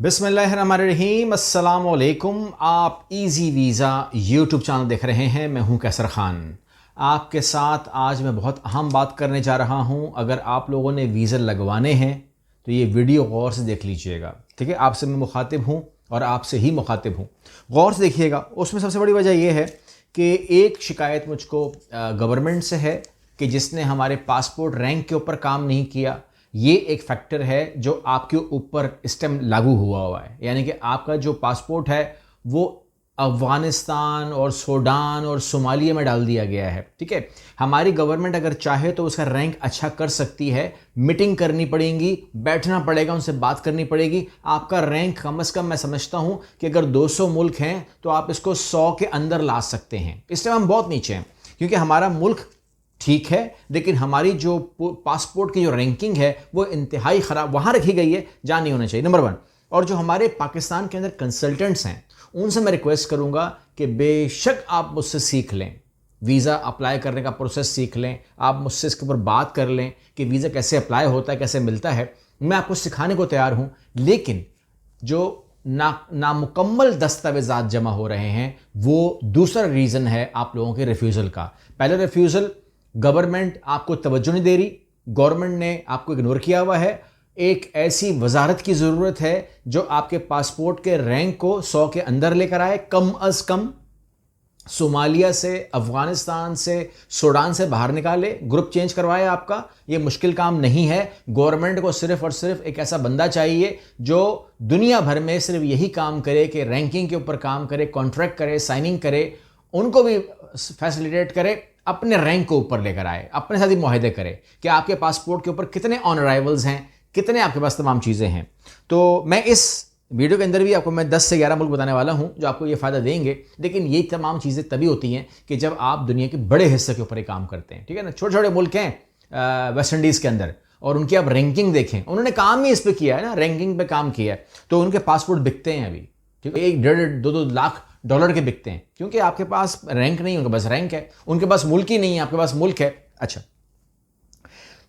बिस्मिल्लाहिर्रहमानिर्रहीम, अस्सलाम वालेकुम। आप इजी वीज़ा यूट्यूब चैनल देख रहे हैं। मैं हूं कैसर खान। आपके साथ आज मैं बहुत अहम बात करने जा रहा हूं। अगर आप लोगों ने वीज़ा लगवाने हैं तो ये वीडियो गौर से देख लीजिएगा, ठीक है। आपसे मैं मुखातिब हूं और आपसे ही मुखातिब हूं, गौर से देखिएगा। उसमें सबसे बड़ी वजह यह है कि एक शिकायत मुझको गवर्नमेंट से है कि जिसने हमारे पासपोर्ट रैंक के ऊपर काम नहीं किया। ये एक फैक्टर है जो आपके ऊपर इस टाइम लागू हुआ है, यानी कि आपका जो पासपोर्ट है वो अफ़गानिस्तान और सूडान और सोमालिया में डाल दिया गया है, ठीक है। हमारी गवर्नमेंट अगर चाहे तो उसका रैंक अच्छा कर सकती है। मीटिंग करनी पड़ेगी, बैठना पड़ेगा, उनसे बात करनी पड़ेगी। आपका रैंक कम से कम मैं समझता हूं कि अगर 200 मुल्क हैं तो आप इसको 100 के अंदर ला सकते हैं। इस टाइम हम बहुत नीचे हैं क्योंकि हमारा मुल्क ठीक है, लेकिन हमारी जो पासपोर्ट की जो रैंकिंग है वो इंतहाई ख़राब वहाँ रखी गई है जहाँ नहीं होना चाहिए, नंबर 1। और जो हमारे पाकिस्तान के अंदर कंसल्टेंट्स हैं उनसे मैं रिक्वेस्ट करूँगा कि बेशक आप मुझसे सीख लें, वीज़ा अप्लाई करने का प्रोसेस सीख लें। आप मुझसे इसके ऊपर बात कर लें कि वीज़ा कैसे अप्लाई होता है, कैसे मिलता है। मैं आपको सिखाने को तैयार हूँ, लेकिन जो नामुकम्मल दस्तावेज़ात जमा हो रहे हैं वो दूसरा रीज़न है आप लोगों के रिफ्यूज़ल का। पहले रिफ्यूज़ल गवर्नमेंट आपको तवज्जो नहीं दे रही, गवर्नमेंट ने आपको इग्नोर किया हुआ है। एक ऐसी वजारत की ज़रूरत है जो आपके पासपोर्ट के रैंक को 100 के अंदर लेकर आए, कम अज़ कम सोमालिया से, अफ़गानिस्तान से, सूडान से बाहर निकाले, ग्रुप चेंज करवाए आपका। ये मुश्किल काम नहीं है। गवर्नमेंट को सिर्फ और सिर्फ एक ऐसा बंदा चाहिए जो दुनिया भर में सिर्फ यही काम करे कि रैंकिंग के ऊपर काम करे, कॉन्ट्रैक्ट करे, साइनिंग करे, उनको भी फैसिलिटेट करे, अपने रैंक को ऊपर लेकर आए, अपने साथ ही मुआहदे करे कि आपके पासपोर्ट के ऊपर कितने ऑन अराइवल्स हैं, कितने आपके पास तमाम चीज़ें हैं। तो मैं इस वीडियो के अंदर भी आपको मैं 10 से 11 मुल्क बताने वाला हूं जो आपको ये फ़ायदा देंगे। लेकिन ये तमाम चीज़ें तभी होती हैं कि जब आप दुनिया के बड़े हिस्से के ऊपर ये काम करते हैं, ठीक है ना। छोटे छोटे मुल्क हैं वेस्ट इंडीज़ के अंदर और उनकी आप रैंकिंग देखें, उन्होंने काम ही इस पर किया है ना, रैंकिंग पे काम किया है, तो उनके पासपोर्ट बिकते हैं अभी, ठीक है। 1-1.5-2 लाख डॉलर के बिकते हैं क्योंकि आपके पास रैंक नहीं, उनके पास रैंक है। उनके पास मुल्क ही नहीं है, आपके पास मुल्क है। अच्छा,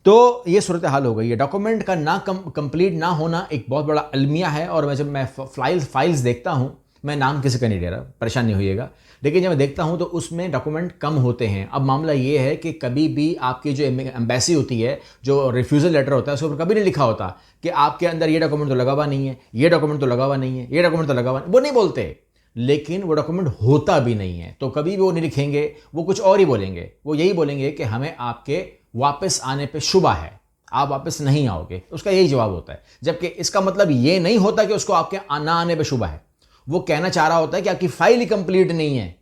तो ये सूरत हाल हो गई है। डॉक्यूमेंट का ना कंप्लीट ना होना एक बहुत बड़ा अलमिया है। और जब मैं फाइल्स देखता हूँ, मैं नाम किसी का नहीं ले रहा, परेशान नहीं होइएगा, लेकिन जब मैं देखता हूँ तो उसमें डॉक्यूमेंट कम होते हैं। अब मामला ये है कि कभी भी आपकी जो एम्बेसी होती है, जो रिफ्यूज़ल लेटर होता है, उसके ऊपर कभी नहीं लिखा होता कि आपके अंदर ये डॉक्यूमेंट तो लगा हुआ नहीं है, ये डॉक्यूमेंट तो लगा हुआ नहीं है, ये डॉक्यूमेंट तो लगा हुआ, वो नहीं बोलते। लेकिन वो डॉक्यूमेंट होता भी नहीं है तो कभी भी वो नहीं लिखेंगे, वो कुछ और ही बोलेंगे। वो यही बोलेंगे कि हमें आपके वापस आने पे शुबा है, आप वापस नहीं आओगे, उसका यही जवाब होता है। जबकि इसका मतलब ये नहीं होता कि उसको आपके ना आने पे शुबा है। वो कहना चाह रहा होता है कि आपकी फाइल ही कंप्लीट नहीं है,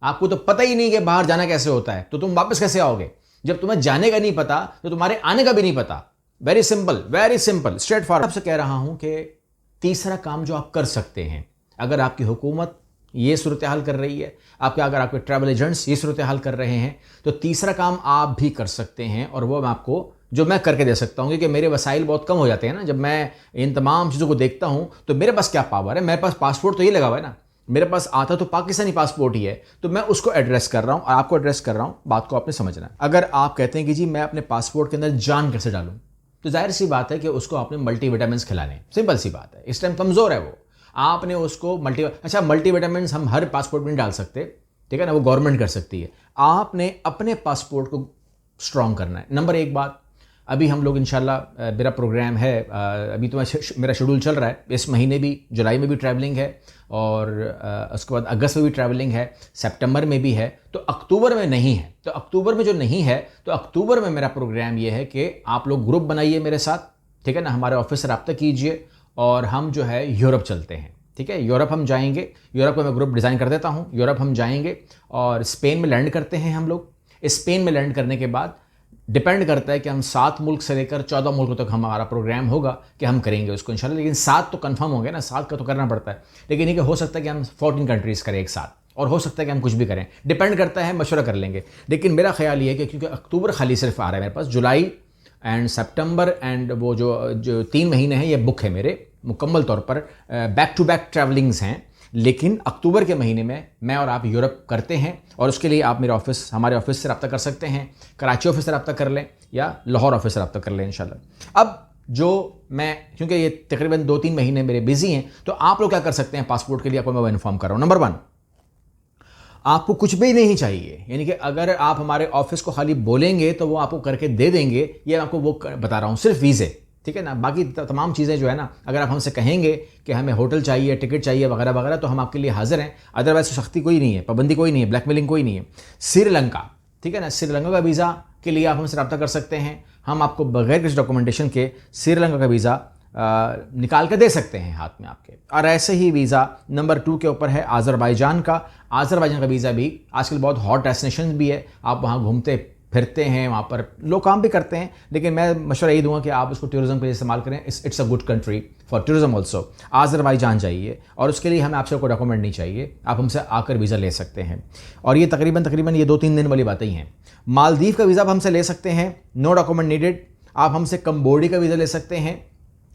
आपको तो पता ही नहीं कि बाहर जाना कैसे होता है, तो तुम वापस कैसे आओगे। जब तुम्हें जाने का नहीं पता तो तुम्हारे आने का भी नहीं पता। Very simple straight forward. आपसे कह रहा हूं कि तीसरा काम जो आप कर सकते हैं, अगर आपकी हुकूमत ये सूरत हाल कर रही है, अगर आपके ट्रैवल एजेंट्स ये सूरत हाल कर रहे हैं, तो तीसरा काम आप भी कर सकते हैं। और वो मैं आपको जो मैं करके दे सकता हूँ, क्योंकि मेरे वसाइल बहुत कम हो जाते हैं ना। जब मैं इन तमाम चीज़ों को देखता हूँ तो मेरे पास क्या पावर है। मेरे पास पासपोर्ट तो ये लगा हुआ है ना, मेरे पास आता तो पाकिस्तानी पासपोर्ट ही है, तो मैं उसको एड्रेस कर रहा हूँ और आपको एड्रेस कर रहा हूँ। बात को आपने समझना है। अगर आप कहते हैं कि जी मैं अपने पासपोर्ट के अंदर जान कैसे डालूँ, तो जाहिर सी बात है कि उसको आपने मल्टीविटामिन्स खिलाने। सिंपल सी बात है, इस टाइम कमज़ोर है वो, आपने उसको मल्टीविटामिन्स हम हर पासपोर्ट में नहीं डाल सकते, ठीक है ना, वो गवर्नमेंट कर सकती है। आपने अपने पासपोर्ट को स्ट्रॉन्ग करना है, नंबर 1 बात। अभी हम लोग इंशाल्लाह, मेरा प्रोग्राम है, अभी तो मेरा शेड्यूल चल रहा है, इस महीने भी जुलाई में भी ट्रैवलिंग है और उसके बाद अगस्त में भी ट्रैवलिंग है, सितंबर में भी है, तो अक्टूबर में नहीं है। तो अक्टूबर में जो नहीं है, तो अक्टूबर में मेरा प्रोग्राम ये है कि आप लोग ग्रुप बनाइए मेरे साथ, ठीक है ना, हमारे ऑफिस से रब्ता कीजिए और हम जो है यूरोप चलते हैं, ठीक है। यूरोप हम जाएंगे, यूरोप को मैं ग्रुप डिज़ाइन कर देता हूँ। यूरोप हम जाएंगे और स्पेन में लैंड करते हैं हम लोग। स्पेन में लैंड करने के बाद डिपेंड करता है कि हम 7 मुल्क से लेकर 14 मुल्क तक हमारा प्रोग्राम होगा कि हम करेंगे उसको इंशाल्लाह। लेकिन 7 तो कंफर्म हो गए ना, 7 का तो करना पड़ता है। लेकिन ये हो सकता है कि हम 14 कंट्रीज़ करें एक साथ, और हो सकता है कि हम कुछ भी करें, डिपेंड करता है, मशवरा कर लेंगे। लेकिन मेरा ख्याल ये है कि क्योंकि अक्टूबर खाली सिर्फ आ रहा है मेरे पास, जुलाई एंड सितंबर एंड वो जो 3 महीने हैं ये बुक है मेरे मुकम्मल तौर पर, बैक टू बैक ट्रैवलिंग्स हैं। लेकिन अक्टूबर के महीने में मैं और आप यूरोप करते हैं और उसके लिए आप हमारे ऑफिस से रब्ता कर सकते हैं। कराची ऑफिस से रब्ता कर लें या लाहौर ऑफिस से रब्ता कर लें इंशाल्लाह। अब जो मैं, क्योंकि ये तकरीबन 2-3 महीने मेरे बिजी हैं, तो आप लोग क्या कर सकते हैं पासपोर्ट के लिए, आपको मैं इन्फॉर्म कर रहा हूँ। नंबर 1, आपको कुछ भी नहीं चाहिए, यानी कि अगर आप हमारे ऑफिस को खाली बोलेंगे तो वो आपको करके दे देंगे, ये आपको वो बता रहा हूँ, सिर्फ वीज़े, ठीक है ना। बाकी तमाम चीज़ें जो है ना, अगर आप हमसे कहेंगे कि हमें होटल चाहिए, टिकट चाहिए वगैरह वगैरह, तो हम आपके लिए हाजिर हैं। अदरवाइज सख्ती कोई नहीं है, पाबंदी कोई नहीं है, ब्लैकमेलिंग कोई नहीं है। श्रीलंका, ठीक है ना, श्रीलंका का वीज़ा के लिए आप हमसे रब्ता कर सकते हैं। हम आपको बगैर किसी डॉक्यूमेंटेशन के श्रीलंका का वीज़ा निकाल कर दे सकते हैं हाथ में आपके। और ऐसे ही वीज़ा नंबर 2 के ऊपर है आज़रबाईजान का। आज़रबाईजान का वीज़ा भी आजकल बहुत हॉट डेस्टिनेशन भी है, आप वहाँ घूमते फिरते हैं, वहाँ पर लोग काम भी करते हैं, लेकिन मैं मशवरा यही दूंगा कि आप उसको टूरिज्म के लिए इस्तेमाल करें। It's a good country for tourism also. Azerbaijan जाइए, और उसके लिए हमें आपसे कोई डॉक्यूमेंट नहीं चाहिए, आप हमसे आकर वीज़ा ले सकते हैं। और ये तकरीबन ये 2-3 दिन वाली बातें ही हैं। मालदीव का वीज़ा आप हमसे ले सकते हैं, नो डॉक्यूमेंट नीडेड। आप हमसे कंबोडिया का वीज़ा ले सकते हैं,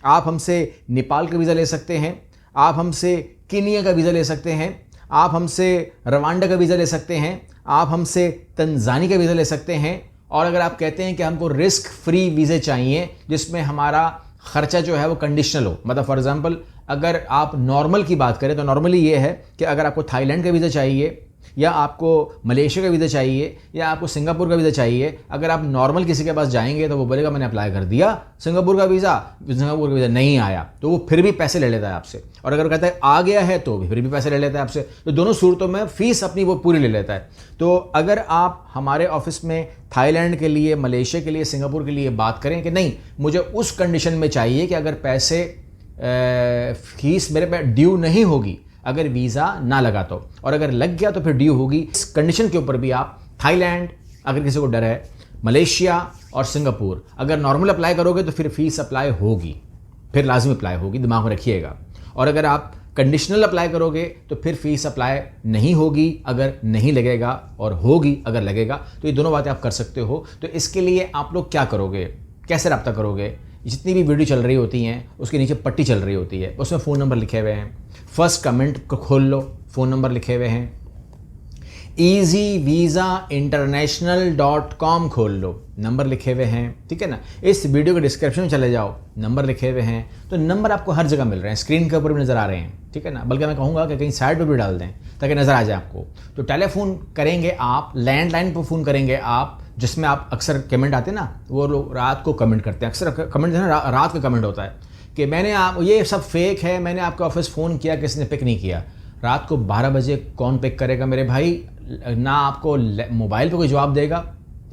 आप हमसे नेपाल का वीज़ा ले सकते हैं, आप हमसे कीनिया का वीज़ा ले सकते हैं, आप हमसे रवांडा का वीज़ा ले सकते हैं, आप हमसे तंजानी का वीज़ा ले सकते हैं। और अगर आप कहते हैं कि हमको रिस्क फ्री वीज़े चाहिए जिसमें हमारा ख़र्चा जो है वो कंडीशनल हो, मतलब फॉर एग्जांपल अगर आप नॉर्मल की बात करें तो नॉर्मली ये है कि अगर आपको थाईलैंड का वीज़ा चाहिए, या आपको मलेशिया का वीज़ा चाहिए, या आपको सिंगापुर का वीज़ा चाहिए, अगर आप नॉर्मल किसी के पास जाएंगे तो वो बोलेगा मैंने अप्लाई कर दिया सिंगापुर का वीज़ा नहीं आया, तो वो फिर भी पैसे ले लेता है आपसे। और अगर कहता है आ गया है तो फिर भी पैसे ले लेता है आपसे। तो दोनों सूरतों में फ़ीस अपनी वो पूरी ले लेता है। तो अगर आप हमारे ऑफिस में थाईलैंड के लिए, मलेशिया के लिए, सिंगापुर के लिए बात करें कि नहीं मुझे उस कंडीशन में चाहिए कि अगर पैसे फीस मेरे पे ड्यू नहीं होगी अगर वीज़ा ना लगा तो, और अगर लग गया तो फिर ड्यू होगी, इस कंडीशन के ऊपर भी आप थाईलैंड, अगर किसी को डर है, मलेशिया और सिंगापुर अगर नॉर्मल अप्लाई करोगे तो फिर फीस अप्लाई होगी, फिर लाजमी अप्लाई होगी, दिमाग में रखिएगा। और अगर आप कंडीशनल अप्लाई करोगे तो फिर फीस अप्लाई नहीं होगी अगर नहीं लगेगा, और होगी अगर लगेगा। तो ये दोनों बातें आप कर सकते हो। तो इसके लिए आप लोग क्या करोगे, कैसे रब्ता करोगे? जितनी भी वीडियो चल रही होती हैं उसके नीचे पट्टी चल रही होती है, उसमें फ़ोन नंबर लिखे हुए हैं। फर्स्ट कमेंट को खोल लो, फ़ोन नंबर लिखे हुए हैं। easyvisainternational.com खोल लो, नंबर लिखे हुए हैं, ठीक है ना। इस वीडियो के डिस्क्रिप्शन में चले जाओ, नंबर लिखे हुए हैं। तो नंबर आपको हर जगह मिल रहे हैं, स्क्रीन के ऊपर भी नज़र आ रहे हैं, ठीक है ना। बल्कि मैं कहूँगा कि कहीं साइड पर भी डाल दें ताकि नज़र आ जाए आपको। तो टेलीफोन करेंगे आप, लैंडलाइन पर फ़ोन करेंगे आप, जिसमें आप अक्सर कमेंट आते हैं ना, वो लोग रात को कमेंट करते हैं। अक्सर कमेंट जो है ना रात का कमेंट होता है कि मैंने आप, ये सब फेक है, मैंने आपके ऑफिस फ़ोन किया, किसने पिक नहीं किया। रात को 12 बजे कौन पिक करेगा मेरे भाई? ना आपको मोबाइल पे कोई जवाब देगा,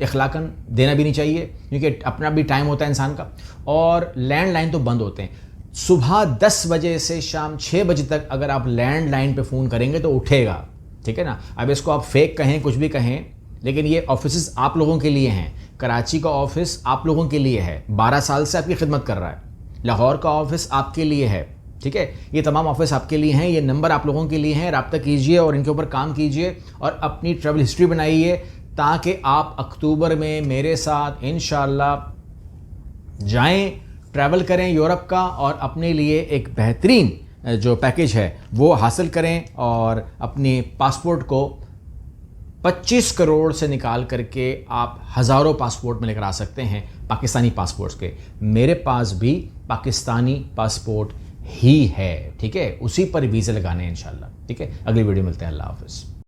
इखलाकन देना भी नहीं चाहिए, क्योंकि अपना भी टाइम होता है इंसान का। और लैंडलाइन तो बंद होते हैं सुबह 10 बजे से शाम 6 बजे तक। अगर आप लैंडलाइन पे फ़ोन करेंगे तो उठेगा, ठीक है ना। अब इसको आप फेक कहें, कुछ भी कहें, लेकिन ये ऑफिस आप लोगों के लिए हैं। कराची का ऑफिस आप लोगों के लिए है, 12 साल से आपकी खिदमत कर रहा है। लाहौर का ऑफिस आपके लिए है, ठीक है। ये तमाम ऑफिस आपके लिए हैं, ये नंबर आप लोगों के लिए हैं। रब्ता कीजिए और इनके ऊपर काम कीजिए और अपनी ट्रैवल हिस्ट्री बनाइए, ताकि आप अक्टूबर में मेरे साथ इंशाअल्लाह जाएं, ट्रैवल करें यूरोप का, और अपने लिए एक बेहतरीन जो पैकेज है वो हासिल करें, और अपनी पासपोर्ट को 25 करोड़ से निकाल करके आप हज़ारों पासपोर्ट में लेकर आ सकते हैं, पाकिस्तानी पासपोर्ट्स के। मेरे पास भी पाकिस्तानी पासपोर्ट ही है, ठीक है। उसी पर वीज़ा लगाने हैं इंशाल्लाह, ठीक है। अगली वीडियो मिलते हैं, अल्लाह हाफ़िज़।